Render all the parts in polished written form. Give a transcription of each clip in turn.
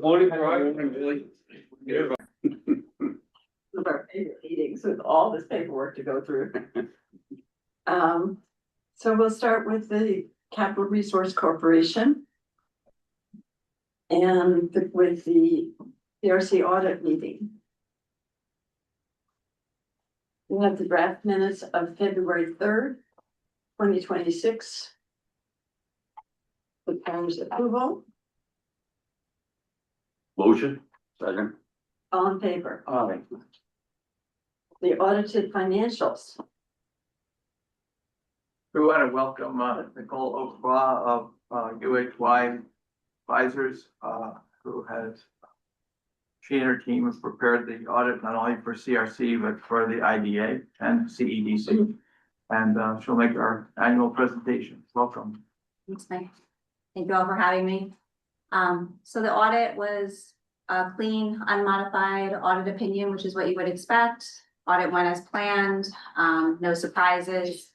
Morning, Brian. Of our favorite meetings with all this paperwork to go through. So we'll start with the Capital Resource Corporation. And with the CRC audit meeting. We have the draft minutes of February 3rd, 2026. With Pam's approval, Motion. Second. all in favor, Aye. the audited financials. We want to welcome Nicole Oakbaugh of UHY Advisors, who has, she and her team have prepared the audit not only for CRC, but for the IDA and CEDC. And she'll make our annual presentation. Welcome. Thanks, Mike. Thank you all for having me. So the audit was a clean, unmodified audit opinion, which is what you would expect. Audit went as planned, no surprises.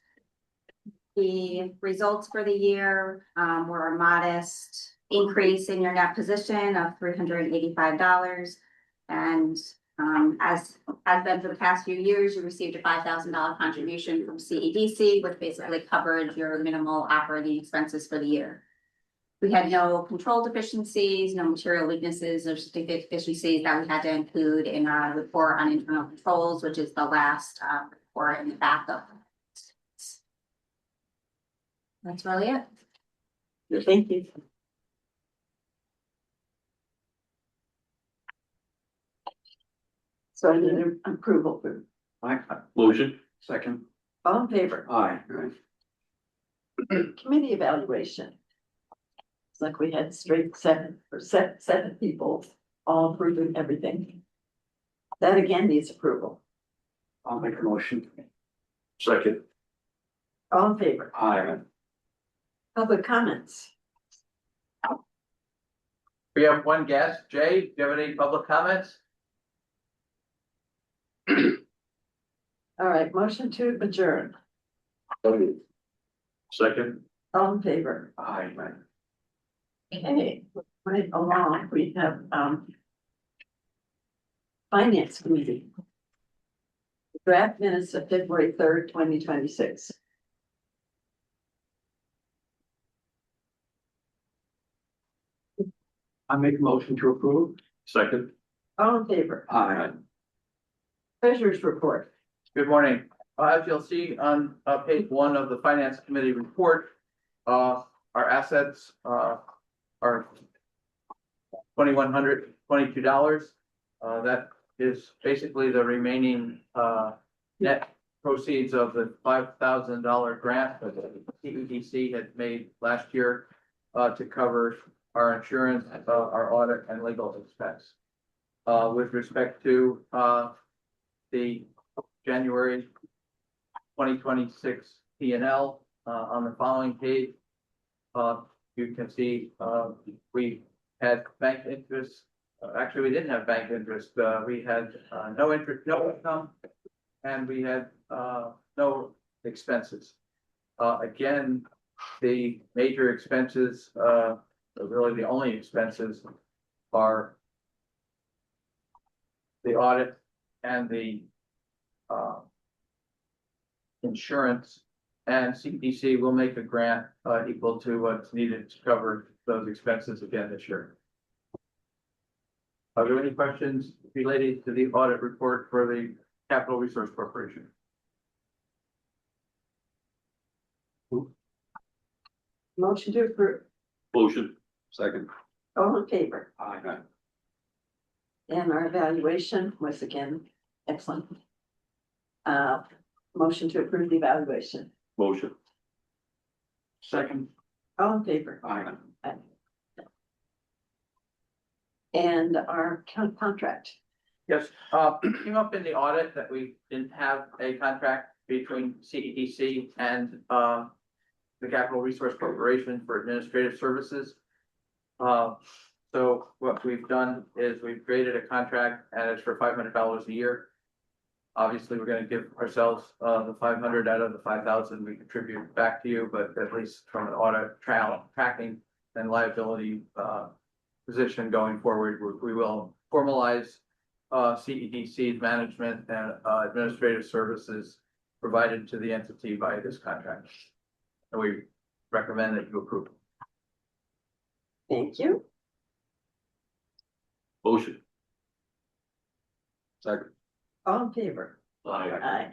The results for the year were a modest increase in your net position of $385. And as has been for the past few years, you received a $5,000 contribution from CEDC, which basically covered your minimal operating expenses for the year. We had no control deficiencies, no material weaknesses or certificate deficiencies that we had to include in our report on internal controls, which is the last report in the backup. That's really it. Thank you. So I need an approval for Motion. Second. all in favor, Aye. committee evaluation. It's like we had straight seven people all approving everything. That again needs approval, I'll make a motion. Second. all in favor, Aye. public comments. We have one guest. Jay, do you have any public comments? All right, motion to adjourn, Second. all in favor. Aye. Okay, right along, we have, finance committee. Draft minutes of February 3rd, 2026. I make a motion to approve. Second. All in favor, Aye. treasurer's report. Good morning. As you'll see on page 1 of the finance committee report, our assets are $2,122. That is basically the remaining net proceeds of the $5,000 grant that the CEDC had made last year to cover our insurance, our audit and legal expense. With respect to the January 2026 P&L on the following page, you can see we had bank interest. Actually, we didn't have bank interest. We had no interest, no income, and we had no expenses. Again, the major expenses, really the only expenses, are the audit and the insurance, and CDC will make a grant equal to what's needed to cover those expenses again this year. Are there any questions related to the audit report for the Capital Resource Corporation? Motion to approve, Motion. Second. all in favor, Aye. and our evaluation was again excellent. Motion to approve the evaluation, Motion. Second. all in favor. Aye. And our contract. Yes, came up in the audit that we didn't have a contract between CEDC and the Capital Resource Corporation for administrative services. So what we've done is we've created a contract and it's for $500 a year. Obviously, we're going to give ourselves the 500 out of the 5,000 we contribute back to you, but at least from an audit trail tracking and liability, position going forward. We will formalize, CEDC's management and, administrative services provided to the entity by this contract. And we recommend that you approve. Thank you. Motion. Second. All in favor? Aye. Aye.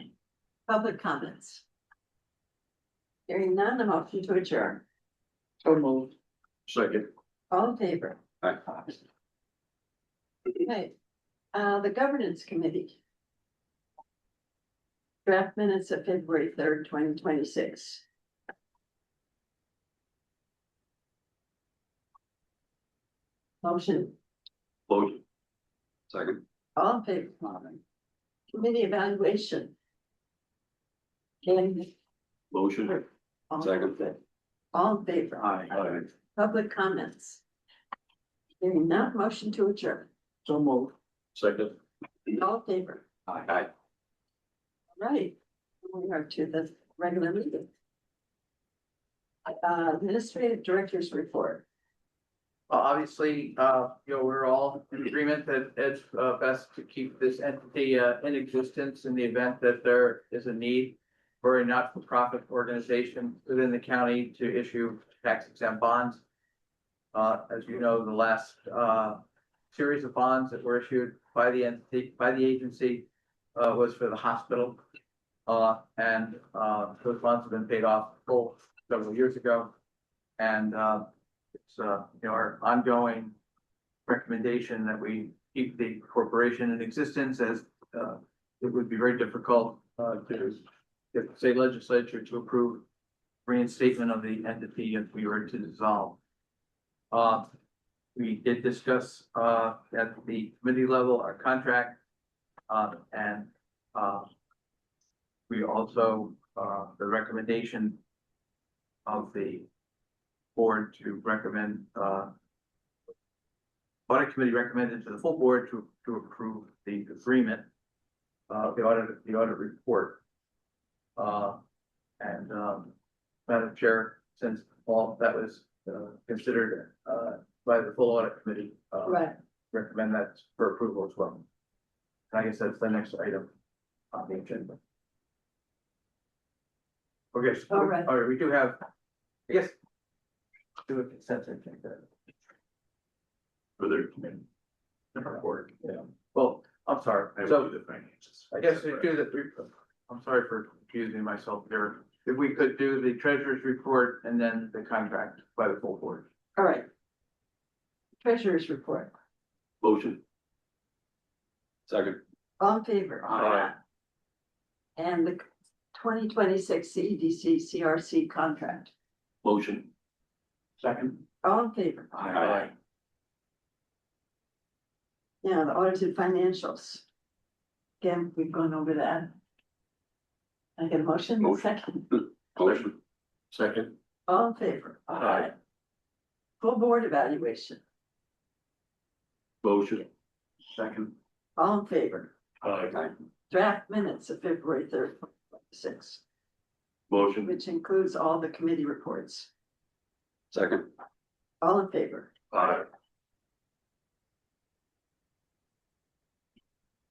Public comments. Hearing none, a motion to adjourn. So moved. Second. All in favor? Aye. Okay, the governance committee. Draft minutes of February 3rd, 2026. Motion, Motion. Second. all in favor? Committee evaluation. Okay. Motion. Second. All in favor? Aye. Public comments. Hearing none, motion to adjourn. So moved. Second. All in favor? Aye. Right, we are to the regular meeting. Administrative director's report. Obviously, we're all in agreement that it's best to keep this entity in existence in the event that there is a need for a not-for-profit organization within the county to issue tax-exempt bonds. As you know, the last series of bonds that were issued by the entity, by the agency, was for the hospital. And those bonds have been paid off full several years ago. And it's our ongoing recommendation that we keep the corporation in existence, as it would be very difficult to get the state legislature to approve reinstatement of the entity if we were to dissolve. We did discuss at the committee level our contract, and we also the recommendation of the board to recommend audit committee recommended to the full board to approve the agreement, the audit report. And Madam Chair, since all that was considered by the full audit committee, Right. recommend that for approval as well. And I guess that's the next item on the agenda. Okay, so, All right. we do have, I guess, do a consent agenda. For their committee. Report. Yeah, well, I'm sorry, I will so do the finances. I guess we do that, I'm sorry for confusing myself here. If we could do the treasurer's report and then the contract by the full board. All right. Treasurer's report. Motion. Second. All in favor? Aye. And the 2026 CEDC CRC contract. Motion. Second. All in favor? Aye. Now, the audited financials. Again, we've gone over that. I get a motion, Motion. second, Motion. Second. all in favor? Aye. Full board evaluation, Motion. Second. all in favor? Aye. Draft minutes of February 3rd, 2026, Motion. which includes all the committee reports, Second. all in favor? Aye.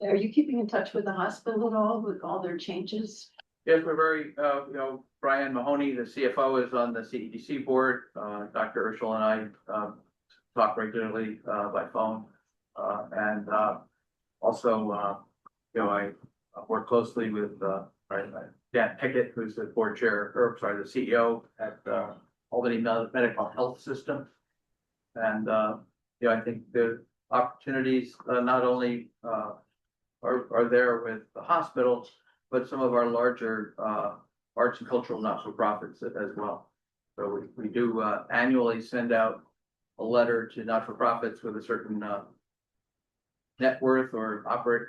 Are you keeping in touch with the hospital at all, with all their changes? Yes, we're very, Brian Mahoney, the CFO, is on the CEDC board. Dr. Urschel and I talk regularly by phone. And also, I work closely with Dan Pickett, who's the board chair, or sorry, the CEO at Albany Medical Health System. And I think the opportunities not only are there with the hospital, but some of our larger arts and cultural not-for-profits as well. So we do annually send out a letter to not-for-profits with a certain net worth or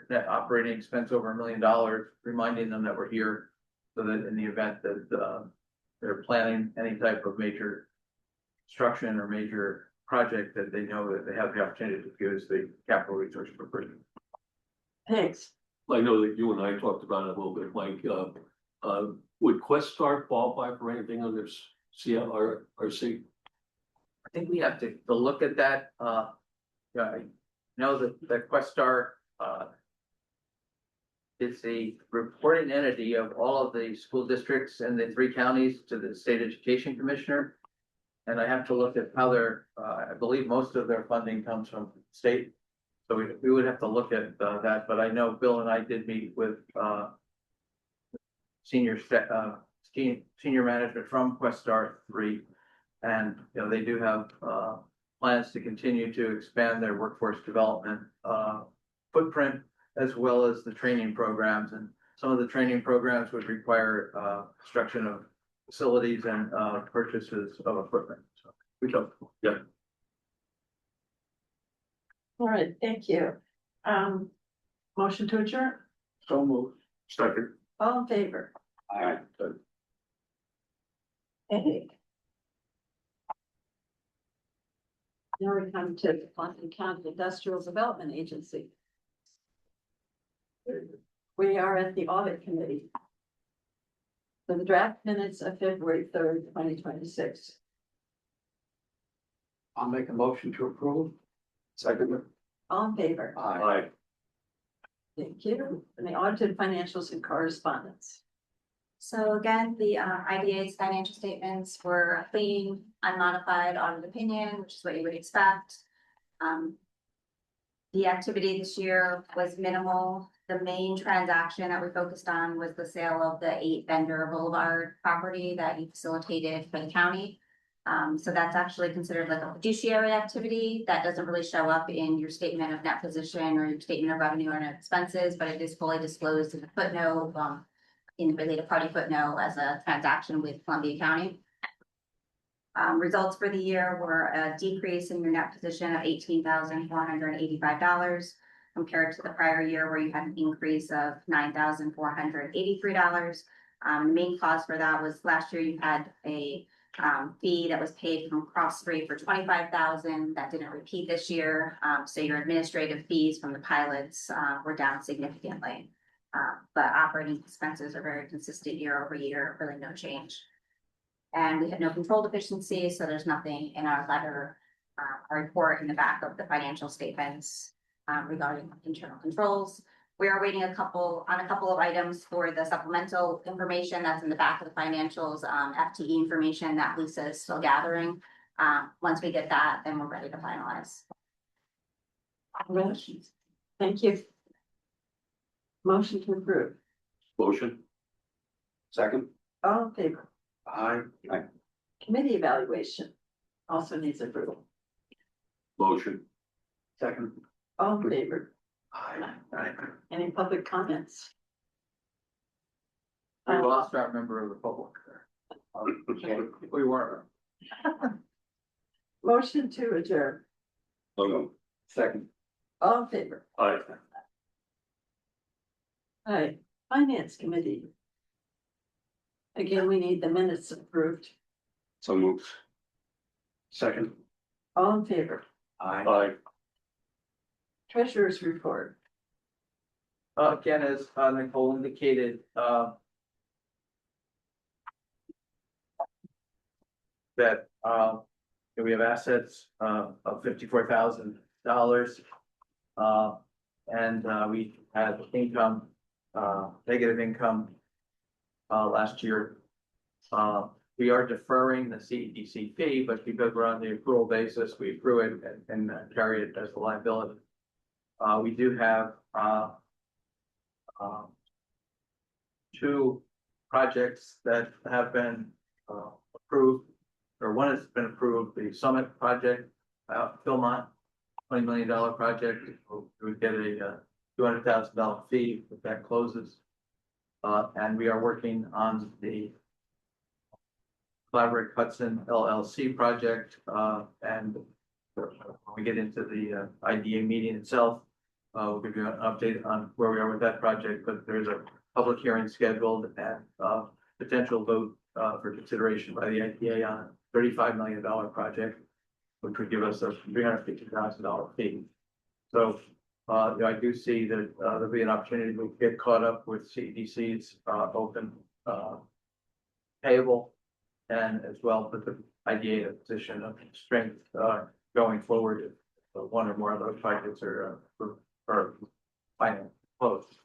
net operating expense over $1 million, reminding them that we're here, so that in the event that they're planning any type of major construction or major project, that they know that they have the opportunity to use the capital resource for free. Thanks. I know that you and I talked about it a little bit, Mike. Would Questar qualify for anything under CRC? think we have to look at that, yeah, I know that Questar, is the reporting entity of all of the school districts in the 3 counties to the state education commissioner. And I have to look at how I believe most of their funding comes from state. So we would have to look at that, but I know Bill and I did meet with senior management from Questar 3. And, they do have plans to continue to expand their workforce development footprint, as well as the training programs. And some of the training programs would require construction of facilities and purchases of equipment. So we don't, yeah. All right, thank you. Motion to adjourn, So moved. Second. all in favor? Aye. Okay. Now we come to the Platte County Industrial Development Agency. We are at the audit committee. For the draft minutes of February 3rd, 2026. I'll make a motion to approve. Second. All in favor? Aye. Thank you. And the audited financials and correspondence. So again, the IDA's financial statements were clean, unmodified audit opinion, which is what you would expect. The activity this year was minimal. The main transaction that we focused on was the sale of the 8 vendor boulevard property that you facilitated for the county. So that's actually considered like a fiduciary activity that doesn't really show up in your statement of net position or your statement of revenue or net expenses, but it is fully disclosed in the footnote, in the related party footnote as a transaction with Columbia County. Results for the year were a decrease in your net position of $18,485 compared to the prior year where you had an increase of $9,483. The main cause for that was last year you had a fee that was paid from Cross3 for $25,000 that didn't repeat this year. So your administrative fees from the pilots were down significantly. But operating expenses are very consistent year over year, really no change. And we had no control deficiency, so there's nothing in our letter, our report in the back of the financial statements regarding internal controls. We are waiting on a couple of items for the supplemental information that's in the back of the financials, FTE information that Lisa is still gathering. Once we get that, then we're ready to finalize. Congratulations. Thank you. Motion to approve. Motion. Second. All in favor? Aye. Aye. Committee evaluation also needs approval. Motion. Second. All in favor? Aye. Aye. Any public comments? We lost our member of the public there. We weren't. Motion to adjourn. Oh, no. Second. All in favor? Aye. All right, Finance Committee. Again, we need the minutes approved. So moved. Second. All in favor? Aye. Aye. Treasurer's report. Again, as Nicole indicated, that we have assets of $54,000. And we had income, negative income last year. We are deferring the CEDC fee, but because we're on the accrual basis, we accrue it and carry it as a liability. We do have 2 projects that have been approved, or one has been approved, the Summit project, Philmont, $20 million project. We would get a $200,000 fee if that closes. And we are working on the Collaborate Hudson LLC project. And when we get into the IDA meeting itself, we'll give you an update on where we are with that project. But there's a public hearing scheduled and potential vote for consideration by the IDA on a $35 million project, which would give us a $350,000 fee. So I do see that there'll be an opportunity to get caught up with CEDC's open payable. and as well put the IDA in a position of strength, going forward if one or more of those projects are final closed.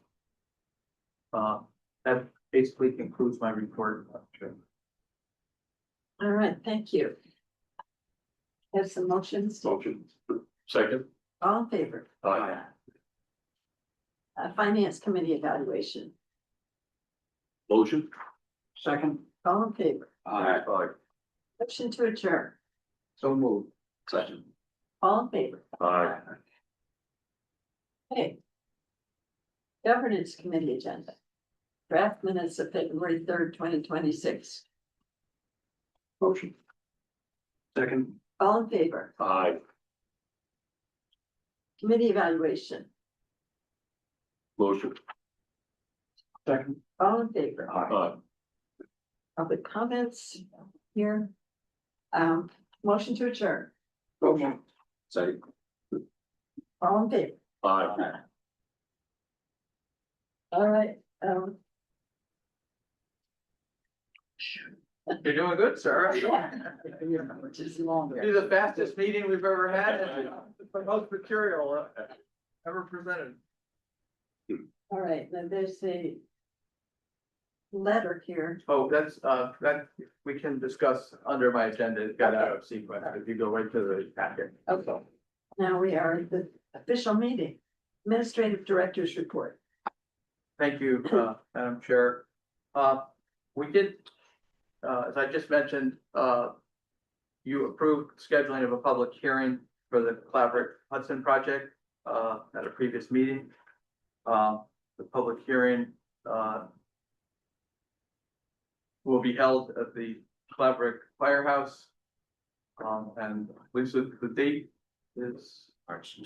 That basically concludes my report. All right, thank you. Have some motions, Motion. Second. all in favor? Aye. Finance committee evaluation, Motion. Second. all in favor? Aye. Motion to adjourn, So moved. Second. all in favor? Aye. Okay. Governance committee agenda. Draft minutes of February 3rd, 2026, Motion. Second. all in favor? Aye. Committee evaluation, Motion. Second. all in favor? Aye. Public comments here. Motion to adjourn, Motion. Second. all in favor? Aye. All right, You're doing good, sir. which is longer. This is the fastest meeting we've ever had, and the most material ever presented. All right, now there's a letter here. Oh, that's, that we can discuss under my agenda, it got out of sequence, if you go right to the packet. Okay. Now we are at the official meeting, administrative director's report. Thank you, Madam Chair. We did, as I just mentioned, you approved scheduling of a public hearing for the Clabrook Hudson project, at a previous meeting. The public hearing, will be held at the Clabrook Firehouse. And Lisa, the date is March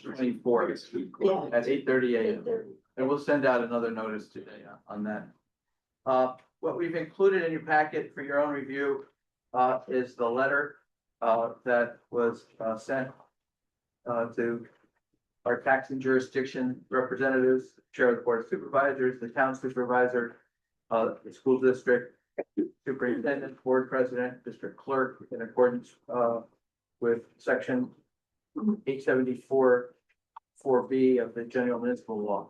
24th Yeah. at 8:30 a.m. And we'll send out another notice today on that. What we've included in your packet for your own review, is the letter, that was, sent, to our taxing jurisdiction representatives, chair of the board of supervisors, the town supervisor, the school district, superintendent, board president, district clerk, in accordance, with section 874 4B of the general municipal law.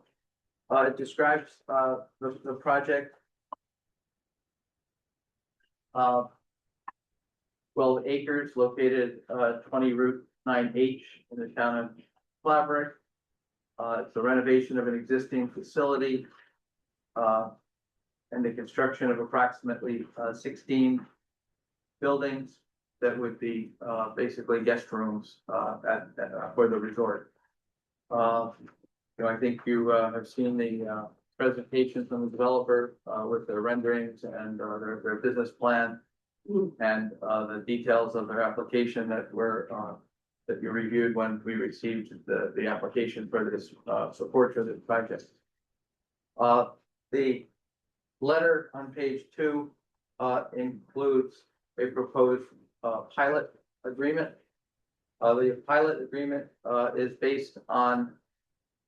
It describes, the project. 12 acres located, 20 Route 9H in the town of Clabrook. It's the renovation of an existing facility, and the construction of approximately, 16 buildings that would be, basically guest rooms, for the resort. I think you, have seen the, presentation from the developer, with their renderings and, their business plan. And, the details of their application that were, that you reviewed when we received the application for this, support for this project. The letter on page 2, includes a proposed, pilot agreement. The pilot agreement, is based on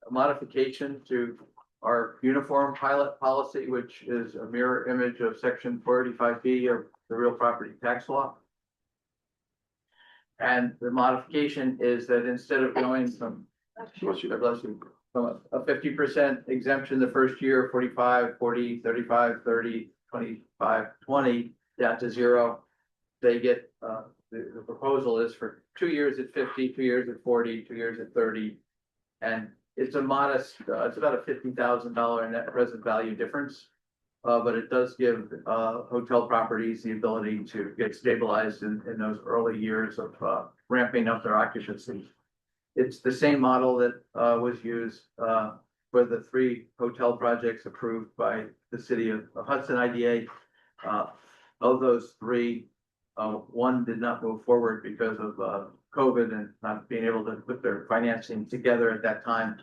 a modification to our uniform pilot policy, which is a mirror image of section 485B of the real property tax law. And the modification is that instead of going from from a 50% exemption the first year, 45, 40, 35, 30, 25, 20, down to 0, they get, the proposal is for 2 years at 50, 2 years at 40, 2 years at 30. And it's a modest, it's about a $50,000 net present value difference. But it does give, hotel properties the ability to get stabilized in those early years of, ramping up their occupancy. It's the same model that, was used, for the 3 hotel projects approved by the city of Hudson IDA. Of those 3, 1 did not move forward because of, COVID and not being able to put their financing together at that time.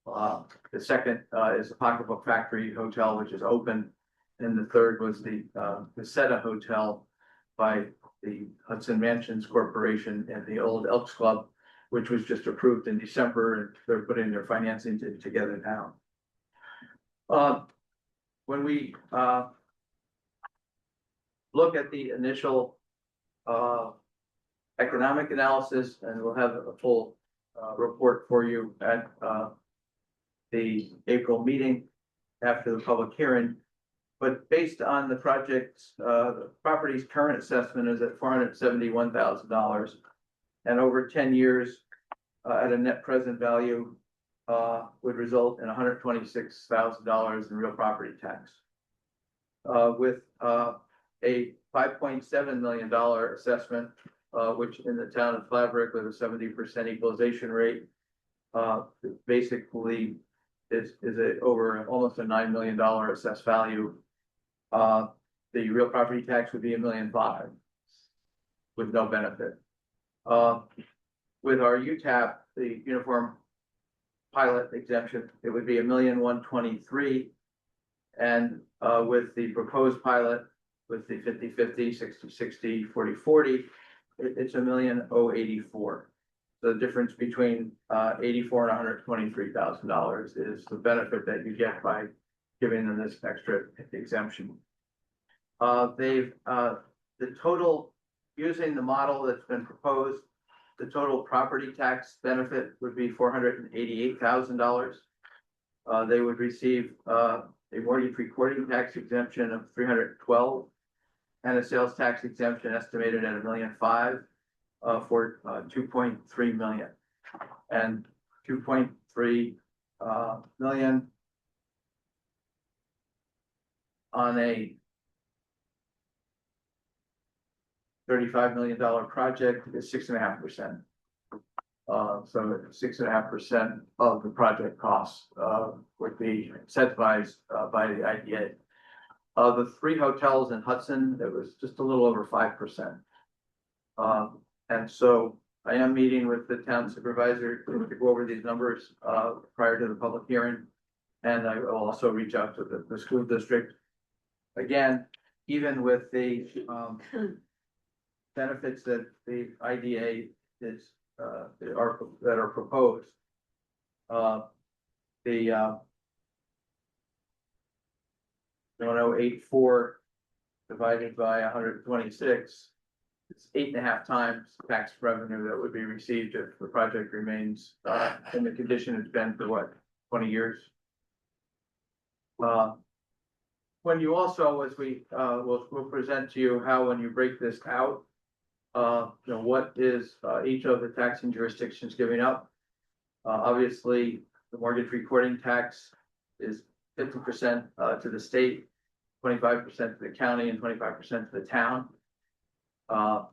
The second, is the Pocketbook Factory Hotel, which is open. And the third was the Seta Hotel by the Hudson Mansions Corporation and the Old Elks Club, which was just approved in December, and they're putting their financing together now. When we look at the initial economic analysis, and we'll have a full report for you at the April meeting after the public hearing. But based on the project's, the property's current assessment is at $471,000. And over 10 years, at a net present value, would result in $126,000 in real property tax. With a $5.7 million assessment, which in the town of Flatbrook with a 70% equalization rate, basically is over almost a $9 million assessed value. The real property tax would be $1.5 million with no benefit. With our UTAP, the uniform pilot exemption, it would be $1,123,000. And with the proposed pilot, with the 50-50, 60-60, 40-40, it's $1,084,000. The difference between $84,000 and $123,000 is the benefit that you get by giving them this extra exemption. The total, using the model that's been proposed, the total property tax benefit would be $488,000. They would receive a mortgage recording tax exemption of $312,000 and a sales tax exemption estimated at $1.5 million for $2.3 million. And $2.3 million on a $35 million project is 6.5%. So 6.5% of the project costs would be incentivized by the IDA. The 3 hotels in Hudson, it was just a little over 5%. And so I am meeting with the town supervisor to go over these numbers prior to the public hearing. And I will also reach out to the school district. Again, even with the benefits that the IDA is that are proposed, the 1084 divided by 126, it's 8.5 times tax revenue that would be received if the project remains in the condition it's been for what, 20 years. When you also, as we'll present to you how when you break this out, what is each of the taxing jurisdictions giving up? Obviously, the mortgage recording tax is 50% to the state, 25% to the county, and 25% to the town. So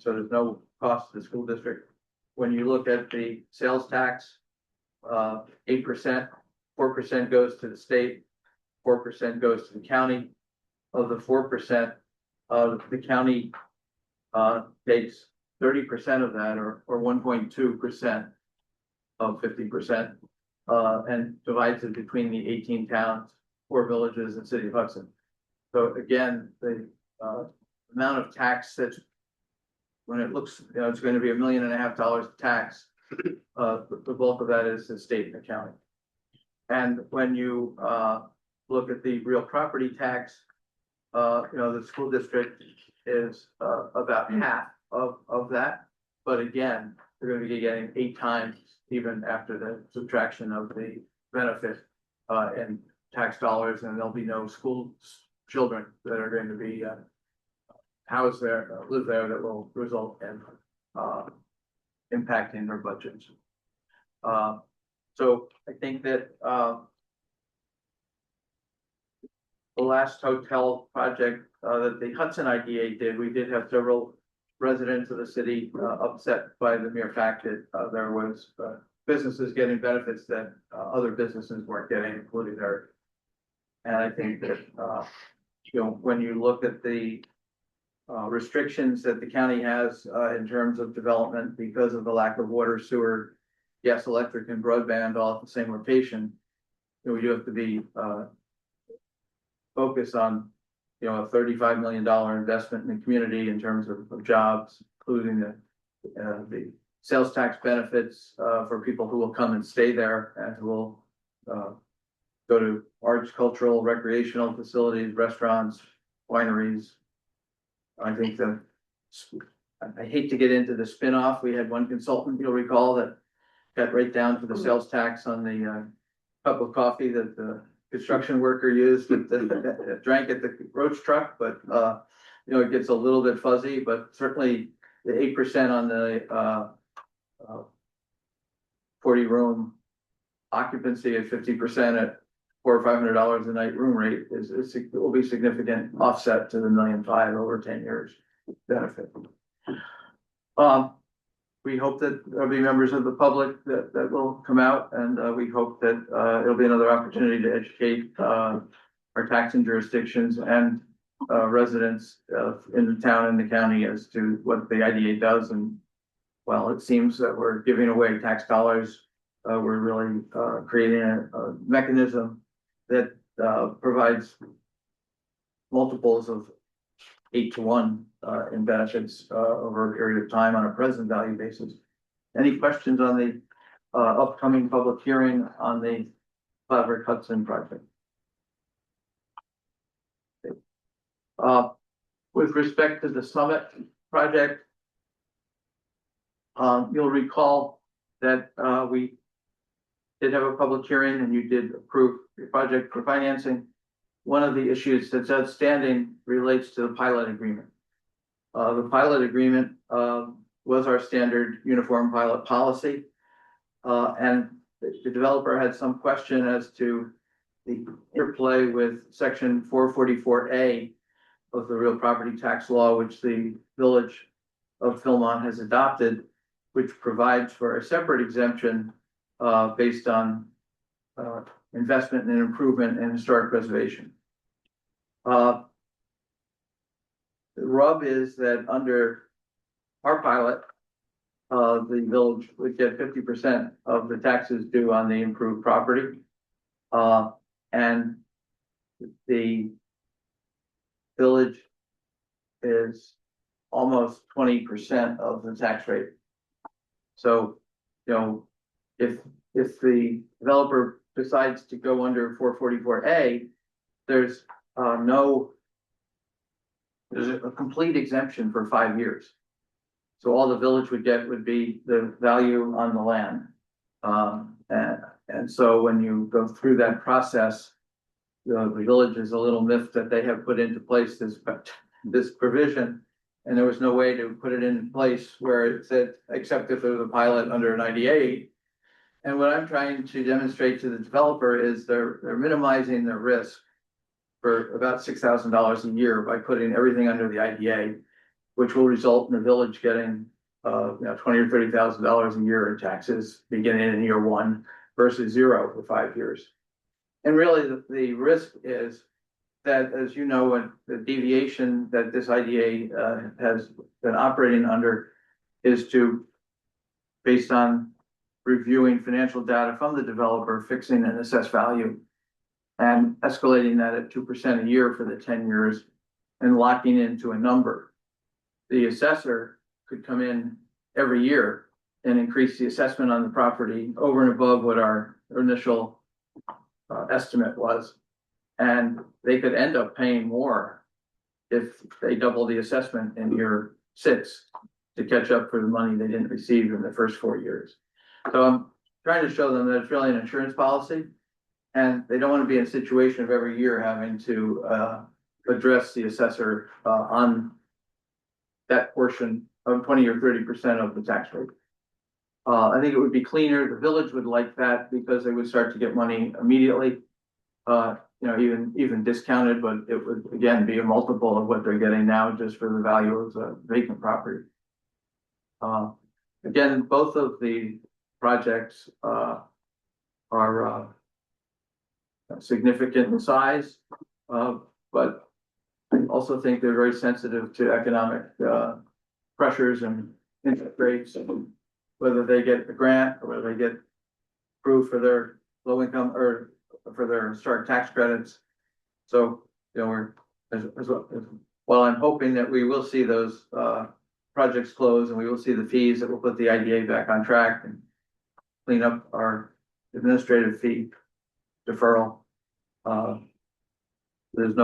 there's no cost to the school district. When you look at the sales tax, 8%, 4% goes to the state, 4% goes to the county. Of the 4%, the county takes 30% of that, or 1.2% of 50%, and divides it between the 18 towns, 4 villages, and city of Hudson. So again, the amount of tax that's, when it looks, it's going to be $1.5 million of tax, the bulk of that is the state and the county. And when you look at the real property tax, the school district is about half of that. But again, they're going to be getting 8 times even after the subtraction of the benefit in tax dollars, and there'll be no school children that are going to be housed there, live there, that will result in impacting their budgets. So I think that the last hotel project that the Hudson IDA did, we did have several residents of the city upset by the mere fact that there was businesses getting benefits that other businesses weren't getting, including their. And I think that when you look at the restrictions that the county has in terms of development because of the lack of water, sewer, gas, electric, and broadband all at the same location, we do have to be focused on a $35 million investment in the community in terms of jobs, including the sales tax benefits for people who will come and stay there and who will go to arts, cultural, recreational facilities, restaurants, wineries, I think I hate to get into the spin-off. We had one consultant, you'll recall, that got right down to the sales tax on the cup of coffee that the construction worker used that drank at the roach truck, but you know, it gets a little bit fuzzy, but certainly the 8% on the 40-room occupancy at 50% at $400 or $500 a night room rate will be significant offset to the $1.5 million over 10 years benefit. We hope that there'll be members of the public that will come out, and we hope that it'll be another opportunity to educate our taxing jurisdictions and residents in the town and the county as to what the IDA does. And while it seems that we're giving away tax dollars, we're really creating a mechanism that provides multiples of 8 to 1 in benefits over a period of time on a present value basis. Any questions on the upcoming public hearing on the Flatbrook Hudson project? With respect to the Summit project, you'll recall that we did have a public hearing and you did approve the project for financing. One of the issues that's outstanding relates to the pilot agreement. The pilot agreement was our standard uniform pilot policy. And the developer had some question as to the interplay with section 444A of the real property tax law, which the village of Philmont has adopted, which provides for a separate exemption based on investment and improvement in historic preservation. The rub is that under our pilot, the village would get 50% of the taxes due on the improved property. And the village is almost 20% of the tax rate. So, you know, if the developer decides to go under 444A, there's a complete exemption for 5 years. So all the village would get would be the value on the land. And so when you go through that process, the village is a little miffed that they have put into place this provision. And there was no way to put it in place where it said, except if it was a pilot under an IDA. And what I'm trying to demonstrate to the developer is they're minimizing their risk for about $6,000 a year by putting everything under the IDA, which will result in the village getting $20,000 or $30,000 a year in taxes beginning in year 1 versus 0 for 5 years. And really the risk is that, as you know, the deviation that this IDA has been operating under is to, based on reviewing financial data from the developer, fixing an assessed value and escalating that at 2% a year for the 10 years and locking into a number. The assessor could come in every year and increase the assessment on the property over and above what our initial estimate was. And they could end up paying more if they double the assessment in year 6 to catch up for the money they didn't receive in the first 4 years. So I'm trying to show them that it's really an insurance policy, and they don't want to be in a situation of every year having to address the assessor on that portion of 20 or 30% of the tax rate. I think it would be cleaner. The village would like that because they would start to get money immediately, even discounted, but it would again be a multiple of what they're getting now just for the value of the vacant property. Again, both of the projects are significant in size, but I also think they're very sensitive to economic pressures and interest rates, and whether they get the grant or whether they get approved for their low income or for their historic tax credits. So, while I'm hoping that we will see those projects close and we will see the fees that will put the IDA back on track and clean up our administrative fee deferral, there's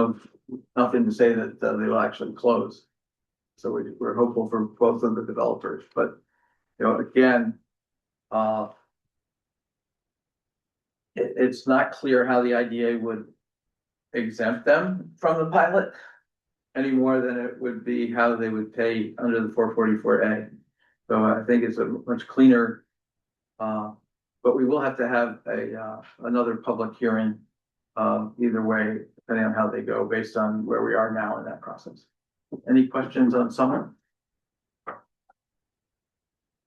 nothing to say that they will actually close. So we're hopeful for both of the developers, but, again, it's not clear how the IDA would exempt them from the pilot any more than it would be how they would pay under the 444A. So I think it's a much cleaner, but we will have to have another public hearing, either way, depending on how they go, based on where we are now in that process. Any questions on Summer?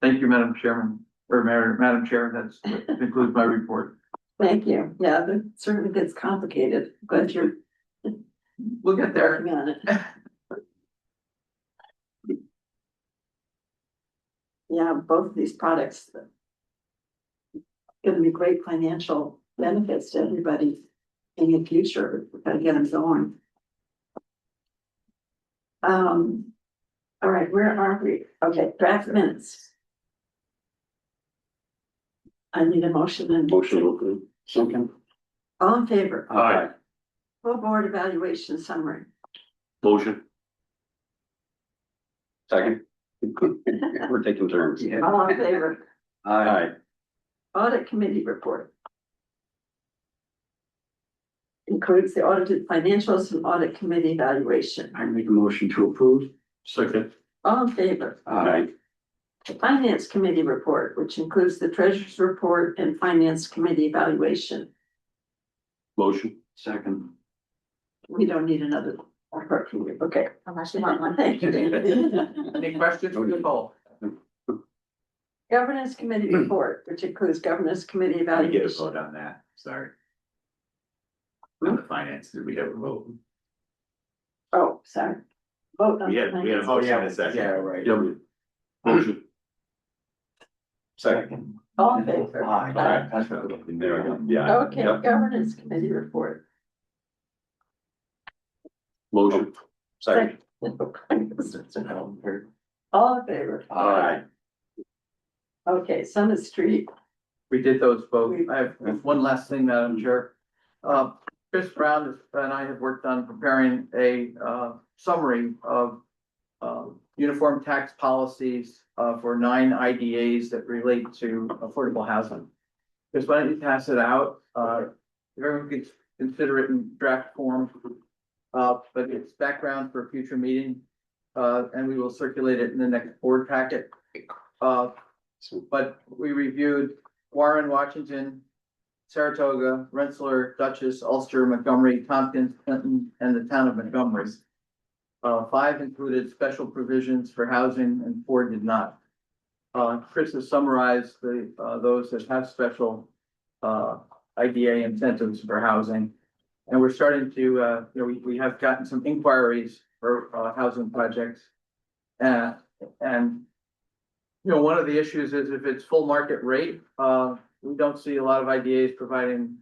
Thank you, Madam Chairman, or Madam Chair, that concludes my report. Thank you. Yeah, it certainly gets complicated, but you're We'll get there. working on it. Yeah, both of these products gonna be great financial benefits to everybody in the future. We've got to get them going. All right, where are we? Okay, draft minutes. I need a motion and. Motion to approve. Second. All in favor? Aye. Full board evaluation summary. Motion. Second. We're taking turns. All in favor? Aye. Audit committee report. Includes the audited financials and audit committee evaluation. I make a motion to approve. Second. All in favor? Aye. The finance committee report, which includes the treasurer's report and finance committee evaluation. Motion. Second. We don't need another report from you. Okay. Unless you want one. Thank you, Dan. Any questions for Nicole? Governance committee report, which includes governance committee We get a evaluation. vote on that, sorry. On the finance, did we have a vote? Oh, sorry. Vote on. We had a finance. motion and a second. Yeah, right. Yep. Motion. Second. All in favor? Aye. There we go, yeah. Okay, Yep. governance committee report. Motion. Second. All in favor? Aye. Okay, Summit Street. We did those both. I have one last thing, Madam Chair. Chris Brown and I have worked on preparing a summary of uniform tax policies for 9 IDAs that relate to affordable housing. Just why don't you pass it out? If everyone could consider it in draft form. But it's background for a future meeting, and we will circulate it in the next board packet. But we reviewed Warren, Washington, Saratoga, Rensselaer, Dutchess, Ulster, Montgomery, Tompkins, Clinton, and the town of Montgomery. 5 included special provisions for housing and 4 did not. Chris has summarized those that have special IDA incentives for housing. And we're starting to, we have gotten some inquiries for housing projects. And one of the issues is if it's full market rate, we don't see a lot of IDAs providing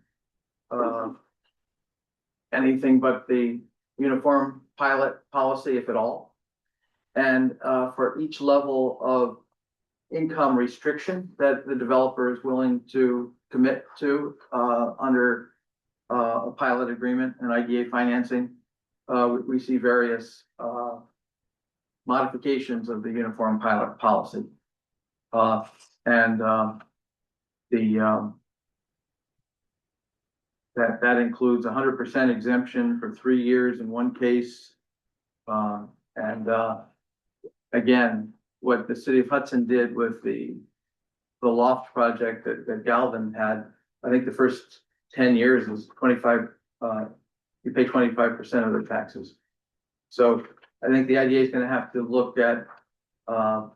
anything but the uniform pilot policy, if at all. And for each level of income restriction that the developer is willing to commit to under a pilot agreement and IDA financing, we see various modifications of the uniform pilot policy. That includes 100% exemption for 3 years in one case. Again, what the city of Hudson did with the loft project that Galvin had, I think the first 10 years is 25, you pay 25% of their taxes. So I think the IDA is going to have to look at, I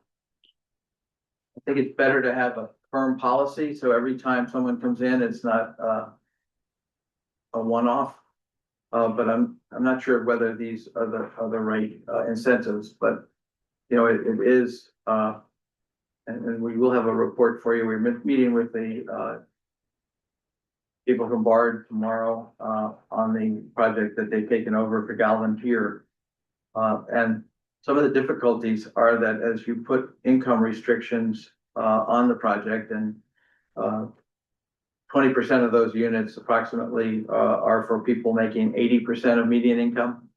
think it's better to have a firm policy. So every time someone comes in, it's not a one-off. But I'm not sure whether these are the right incentives, but it is, and we will have a report for you. We're meeting with the people from Bard tomorrow on the project that they've taken over for Galvin Pier. And some of the difficulties are that as you put income restrictions on the project, and 20% of those units approximately are for people making 80% of median income.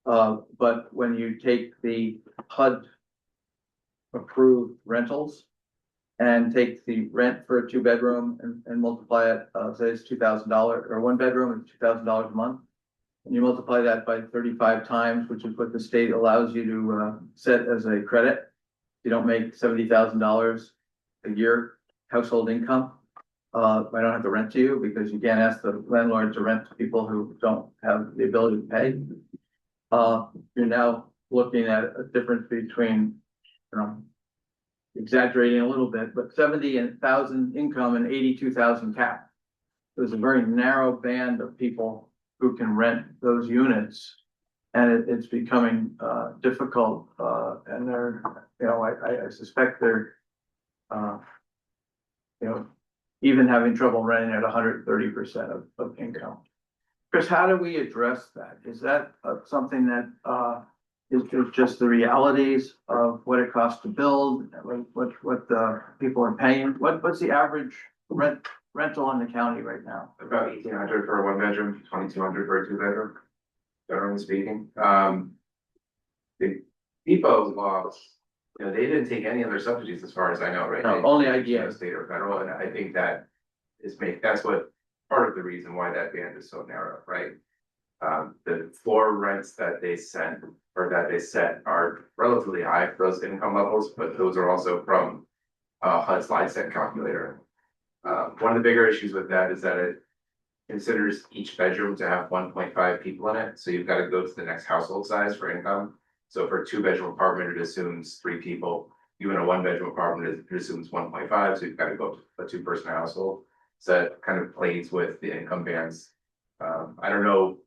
But when you take the HUD approved rentals and take the rent for a 2-bedroom and multiply it, say it's $2,000, or 1 bedroom is $2,000 a month. And you multiply that by 35 times, which is what the state allows you to set as a credit. You don't make $70,000 a year household income. I don't have to rent to you because you can't ask the landlord to rent to people who don't have the ability to pay. You're now looking at a difference between, you know, exaggerating a little bit, but 70,000 income and 82,000 cap. There's a very narrow band of people who can rent those units. And it's becoming difficult, and they're, you know, I suspect they're, you know, even having trouble renting at 130% of income. Chris, how do we address that? Is that something that is just the realities of what it costs to build, what the people are paying? What's the average rental in the county right now? About 1,800 for a 1 bedroom, 2,200 for a 2 bedroom, generally speaking. The depot, you know, they didn't take any of their subsidies as far as I know, right? No, They- only you know, idea. State or federal, and I think that that's what, part of the reason why that band is so narrow, right? The floor rents that they send, or that they set, are relatively high for those income levels, but those are also from HUD slide set calculator. One of the bigger issues with that is that it considers each bedroom to have 1.5 people in it, so you've got to go to the next household size for income. So for a 2-bedroom apartment, it assumes 3 people. Even a 1-bedroom apartment, it assumes 1.5, so you've got to go to a 2-person household. So that kind of plays with the income bands. I don't know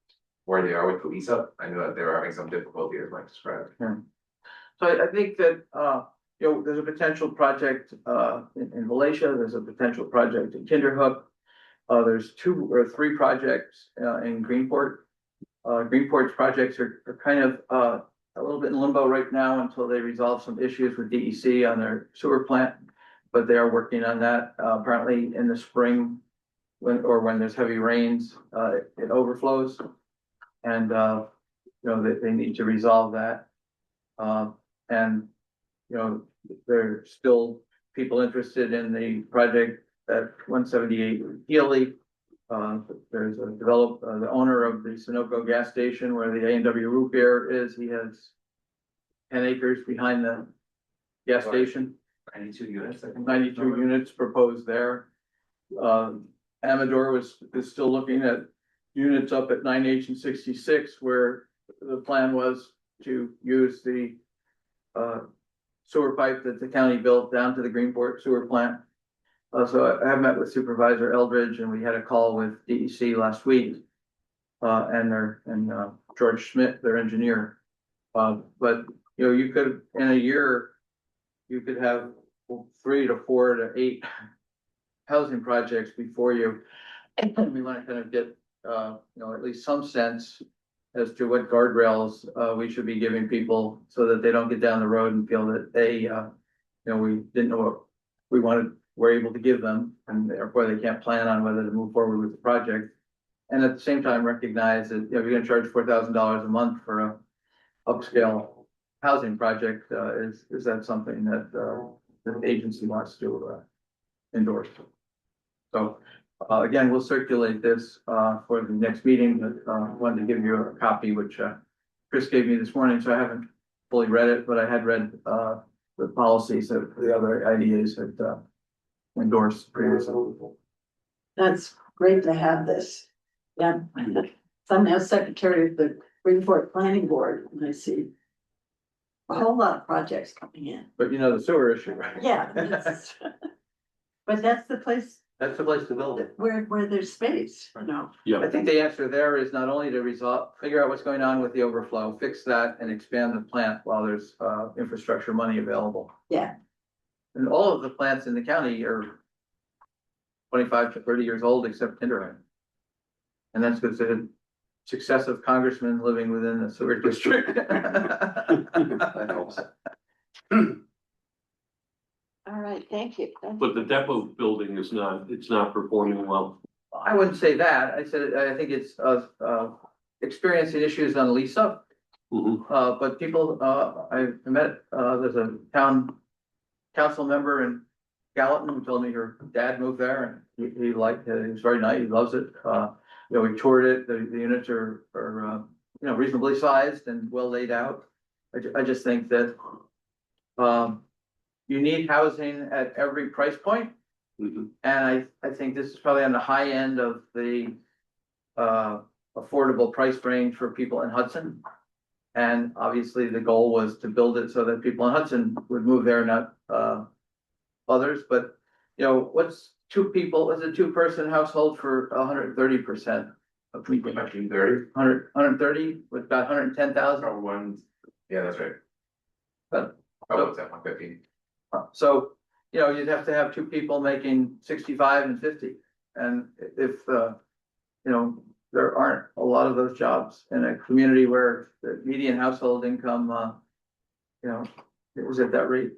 where they are with Louisa. I know that they're having some difficulty, as Mike described. So I think that, you know, there's a potential project in Malaysia, there's a potential project in Kinderhook. There's 2 or 3 projects in Greenport. Greenport's projects are kind of a little bit in limbo right now until they resolve some issues with DEC on their sewer plant. But they are working on that. Apparently in the spring, when there's heavy rains, it overflows. And you know, they need to resolve that. And you know, there's still people interested in the project at 178 Healy. There's a the owner of the Sunoco gas station where the A&W root beer is. He has 10 acres behind the gas station. 92 units, I think. 92 units proposed there. Amador is still looking at units up at 9H and 66, where the plan was to use the sewer pipe that the county built down to the Greenport sewer plant. So I have met with Supervisor Eldridge, and we had a call with DEC last week. And George Schmidt, their engineer. But you know, you could, in a year, you could have 3 to 4 to 8 housing projects before you. We want to kind of get, you know, at least some sense as to what guardrails we should be giving people so that they don't get down the road and feel that they, you know, we didn't know what we were able to give them, and therefore they can't plan on whether to move forward with the project. And at the same time, recognize that, you know, if you're gonna charge $4,000 a month for a upscale housing project, is that something that the agency wants to endorse? So again, we'll circulate this for the next meeting, but wanted to give you a copy, which Chris gave me this morning, so I haven't fully read it, but I had read the policies that the other IDAs had endorsed previously. That's great to have this. Yeah. So I'm now secretary of the Greenport Planning Board, and I see a whole lot of projects coming in. But you know, the sewer issue, right? Yeah. But that's the place That's the place to build it. where there's space, you know. I think the answer there is not only to figure out what's going on with the overflow, fix that and expand the plant while there's infrastructure money available. Yeah. And all of the plants in the county are 25 to 30 years old, except Kinderhook. And that's because they had successive congressmen living within the sewer district. That helps. All right, thank you. But the depot building it's not performing well. I wouldn't say that. I think it's experiencing issues on lease up. Mhm. But people, I met, there's a town council member in Gallatin who told me her dad moved there and he liked it. It was very nice. He loves it. You know, we toured it. The units are, you know, reasonably sized and well laid out. I just think that, you need housing at every price point. Mhm. And I think this is probably on the high end of the, affordable price range for people in Hudson. And obviously the goal was to build it so that people in Hudson would move there, not, others, but, you know, what's two people, what's a two-person household for 130%? Of median, 130 130, with about 110,000. or one, yeah, that's right. But, Oh, what's that, 115? so, you know, you'd have to have two people making 65 and 50. And if, you know, there aren't a lot of those jobs in a community where the median household income, you know, is at that rate.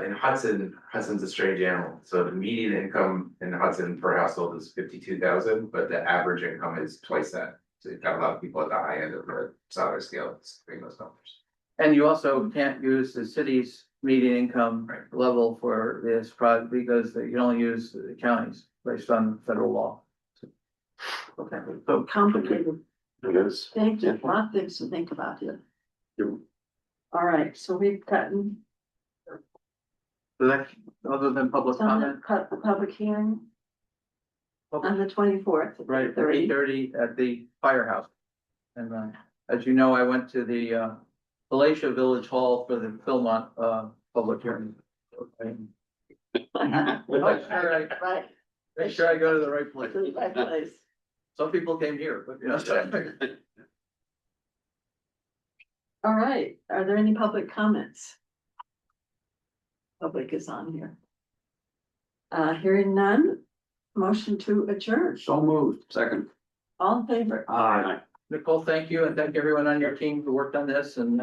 In Hudson, Hudson's a strange animal, so the median income in Hudson per household is 52,000, but the average income is twice that. So you've got a lot of people at the high end of the salary scale, between those numbers. And you also can't use the city's median income Right. level for this project because you can only use the counties based on federal law. Okay, so Complicated. It is. Thank you. A lot of things to think about here. Yep. All right, so we've gotten the next, other than public some comment, public hearing on the 24th. right, 8:30 at the firehouse. And as you know, I went to the Galatia Village Hall for the Philmont public hearing. Okay. Right, Make sure I go to the right place. right place. Some people came here, but you know. All right, are there any public comments? Public is on here. Hearing none, motion to adjourn. So moved. Second. All in favor? Aye. Nicole, thank you, and thank everyone on your team who worked on this and